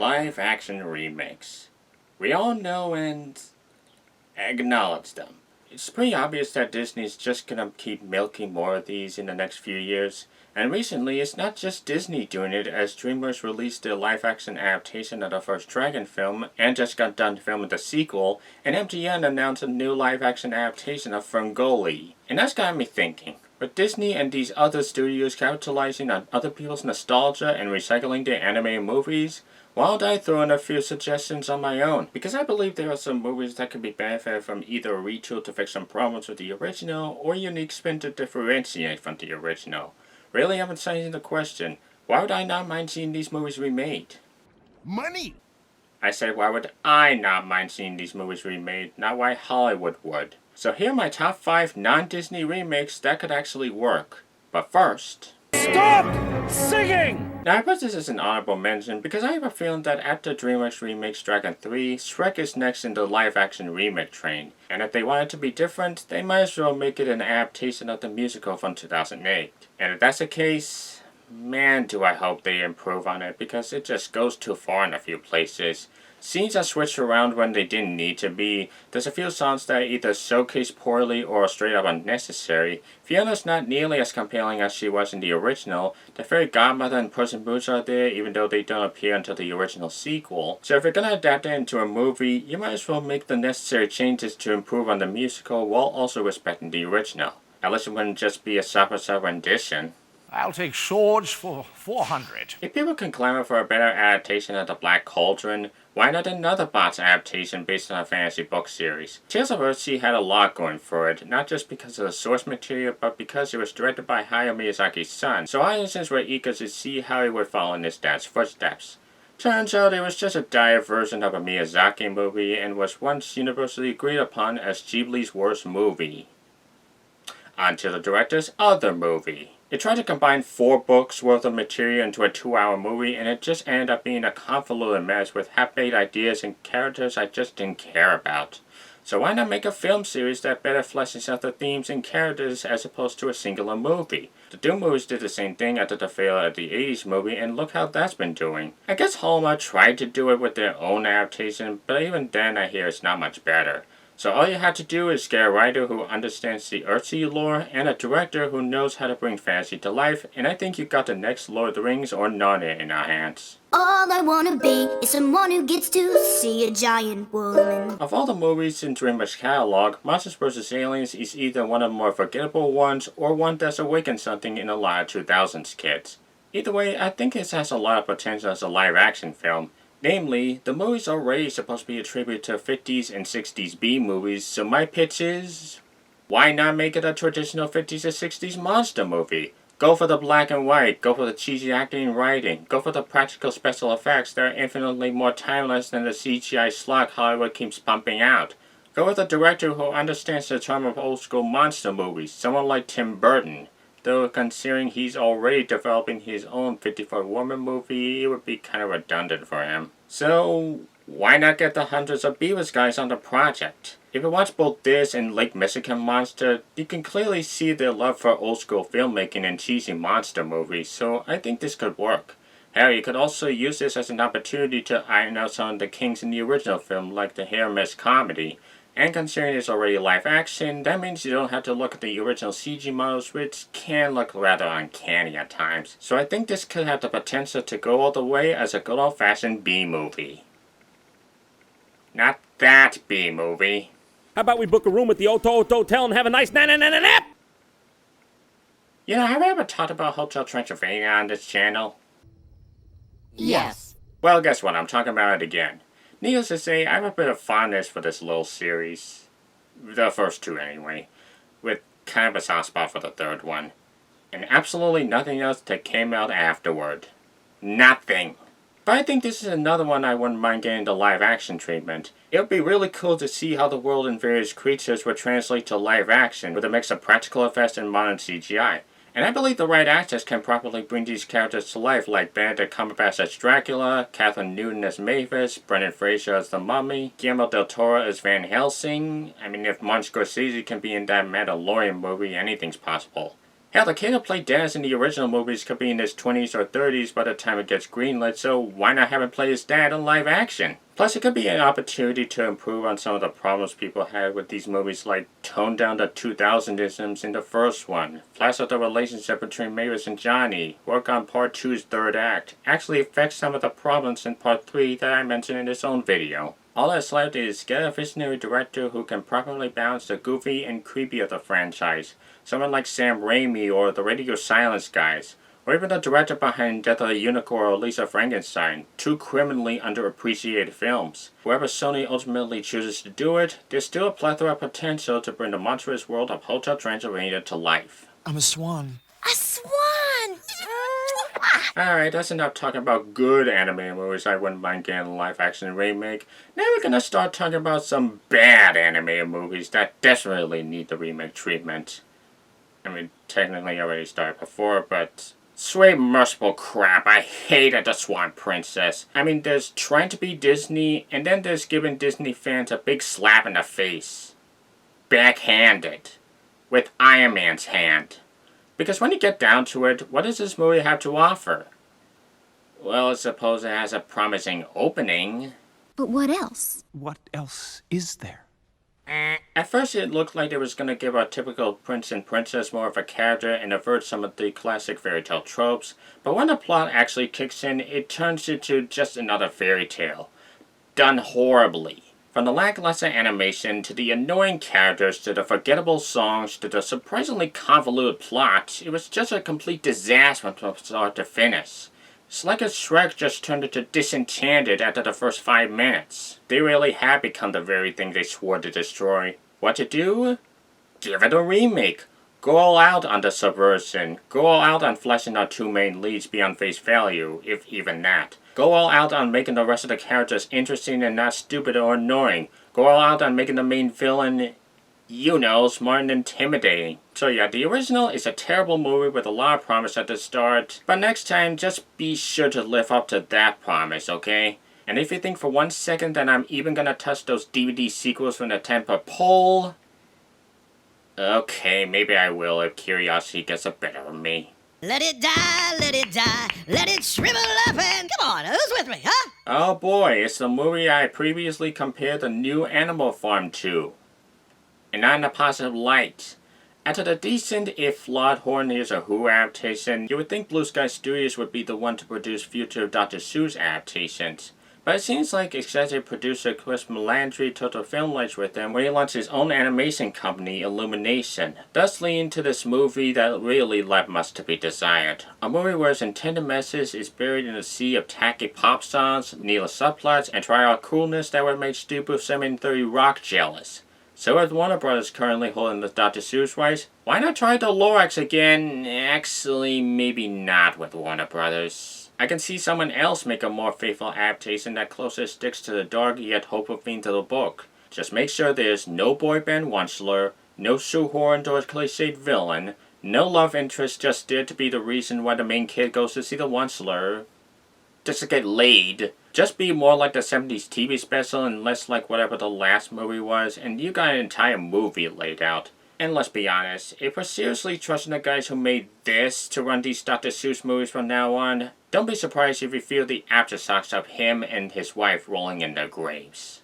Live action remakes. We all know and acknowledge them. It's pretty obvious that Disney's just gonna keep milking more of these in the next few years. And recently, it's not just Disney doing it, as DreamWorks released their live-action adaptation of the first Dragon film, and just got done filming the sequel, and MGM announced a new live-action adaptation of FilmBrony. And that's got me thinking, with Disney and these other studios capitalizing on other people's nostalgia and recycling their animated movies, why don't I throw in a few suggestions on my own? Because I believe there are some movies that could be benefited from either a retool to fix some problems with the original, or a unique spin to differentiate from the original. Really emphasizing the question, why would I not mind seeing these movies remade? Money! I said, why would I not mind seeing these movies remade, not why Hollywood would. So here are my top 5 non-Disney remakes that could actually work. But first... Stop singing! Now I put this as an honorable mention because I have a feeling that after DreamWorks remakes Dragon 3, Shrek is next in the live-action remake train. And if they want it to be different, they might as well make it an adaptation of the musical from 2008. And if that's the case, man do I hope they improve on it because it just goes too far in a few places. Scenes are switched around when they didn't need to be. There's a few songs that either showcase poorly or are straight up unnecessary. Fiona's not nearly as compelling as she was in the original. The fairy godmother and Puss in Boots are there even though they don't appear until the original sequel. So if you're gonna adapt it into a movie, you might as well make the necessary changes to improve on the musical while also respecting the original. At least it wouldn't just be a sub rendition. I'll take swords for 400. If people can clamor for a better adaptation of The Black Cauldron, why not another box adaptation based on a fantasy book series? Tales of Earthsea had a lot going for it, not just because of the source material, but because it was directed by Hayao Miyazaki's son, so audiences were eager to see how he would follow in his dad's footsteps. Turns out it was just a dire version of a Miyazaki movie and was once universally agreed upon as Ghibli's worst movie. On to the director's other movie. It tried to combine 4 books worth of material into a 2-hour movie, and it just ended up being a convoluted mess with half-baked ideas and characters I just didn't care about. So why not make a film series that better fleshes out the themes and characters as opposed to a singular movie? The Doom movies did the same thing after the failure of the 80s movie, and look how that's been doing. I guess Hallmark tried to do it with their own adaptation, but even then I hear it's not much better. So all you have to do is get a writer who understands the Earthsea lore and a director who knows how to bring fantasy to life, and I think you've got the next Lord of the Rings or Narnia in our hands. All I wanna be is someone who gets to see a giant woman. Of all the movies in DreamWorks' catalog, Monsters vs. Aliens is either one of the more forgettable ones or one that's awakened something in a lot of 2000s kids. Either way, I think it has a lot of potential as a live-action film. Namely, the movie's already supposed to be a tribute to 50s and 60s B-movies, so my pitch is... why not make it a traditional 50s or 60s monster movie? Go for the black and white, go for the cheesy acting and writing, go for the practical special effects that are infinitely more timeless than the CGI slog Hollywood keeps pumping out. Go with a director who understands the charm of old-school monster movies, someone like Tim Burton. Though considering he's already developing his own 50-Foot Woman movie, it would be kind of redundant for him. So, why not get the hundreds of Beavis guys on the project? If you watch both this and Lake Mexican Monster, you can clearly see their love for old-school filmmaking and cheesy monster movies, so I think this could work. Hell, you could also use this as an opportunity to iron out some of the kinks in the original film, like the hair-miss comedy. And considering it's already live action, that means you don't have to look at the original CG models, which can look rather uncanny at times. So I think this could have the potential to go all the way as a good old-fashioned B-movie. Not that B-movie. How about we book a room at the Oto Hotel and have a nice nap? You know, have I ever talked about Hotel Transylvania on this channel? Yes. Well, guess what? I'm talking about it again. Needless to say, I have a bit of fondness for this little series. The first 2 anyway. With kind of a soft spot for the 3rd one. And absolutely nothing else that came out afterward. Nothing. But I think this is another one I wouldn't mind getting the live action treatment. It would be really cool to see how the world and various creatures would translate to live action with a mix of practical effects and modern CGI. And I believe the right actors can properly bring these characters to life, like Benedict Cumberbatch as Dracula, Catherine Newton as Mavis, Brendan Fraser as the Mummy, Guillermo del Toro as Van Helsing. I mean, if Martin Scorsese can be in that Mandalorian movie, anything's possible. Hell, the kid who played Dennis in the original movies could be in his 20s or 30s by the time it gets greenlit, so why not have him play his dad in live action? Plus, it could be an opportunity to improve on some of the problems people had with these movies, like tone down the 2000isms in the first one, flesh out the relationship between Mavis and Johnny, work on Part 2's third act, actually fix some of the problems in Part 3 that I mentioned in this own video. All that's left is get a visionary director who can properly balance the goofy and creepy of the franchise. Someone like Sam Raimi or the Radio Silence guys. Or even the director behind Death of the Unicorn or Lisa Frankenstein. Two criminally underappreciated films. Whoever Sony ultimately chooses to do it, there's still a plethora of potential to bring the monstrous world of Hotel Transylvania to life. I'm a swan. A swan! Alright, that's enough talking about good anime movies I wouldn't mind getting a live action remake. Now we're gonna start talking about some bad anime movies that desperately need the remake treatment. I mean, technically I already started before, but straight merciful crap. I hated the Swan Princess. I mean, there's trying to be Disney, and then there's giving Disney fans a big slap in the face. Backhanded. With Iron Man's hand. Because when you get down to it, what does this movie have to offer? Well, I suppose it has a promising opening. But what else? What else is there? At first it looked like it was going to give our typical prince and princess more of a character and avert some of the classic fairy tale tropes, but when the plot actually kicks in, it turns into just another fairy tale. Done horribly. From the lackluster animation, to the annoying characters, to the forgettable songs, to the surprisingly convoluted plot, it was just a complete disaster from start to finish. It's like if Shrek just turned into Disenchanted after the first 5 minutes. They really have become the very thing they swore to destroy. What to do? Give it a remake. Go all out on the subversion. Go all out on fleshing our two main leads beyond face value, if even that. Go all out on making the rest of the characters interesting and not stupid or annoying. Go all out on making the main villain, you know, smart and intimidating. So yeah, the original is a terrible movie with a lot of promise at the start, but next time, just be sure to live up to that promise, okay? And if you think for 1 second that I'm even gonna touch those DVD sequels from the 10 per poll, okay, maybe I will if curiosity gets the better of me. Let it die, let it shrivel up and come on, who's with me, huh? Oh boy, it's the movie I previously compared the new Animal Farm to. And not in a positive light. After the decent, if flawed, Horn Hears a Who adaptation, you would think Blue Sky Studios would be the one to produce future Dr. Seuss adaptations. But it seems like executive producer Chris Melandri took the film rights with him when he launched his own animation company, Illumination, thus leading to this movie that really left much to be desired. A movie where its intended message is buried in a sea of tacky pop songs, needless subplots, and try-out coolness that would make stupid 730 Rock jealous. So with Warner Brothers currently holding the Dr. Seuss rights, why not try the Lorax again? Actually, maybe not with Warner Brothers. I can see someone else make a more faithful adaptation that closer sticks to the dark yet hopeful theme to the book. Just make sure there's no boy band onceler, no shoehorned or cliched villain, no love interest just there to be the reason why the main kid goes to see the onceler. Just to get laid. Just be more like the 70s TV special and less like whatever the last movie was, and you got an entire movie laid out. And let's be honest, if we're seriously trusting the guys who made this to run these Dr. Seuss movies from now on, don't be surprised if you feel the aftershocks of him and his wife rolling in their graves.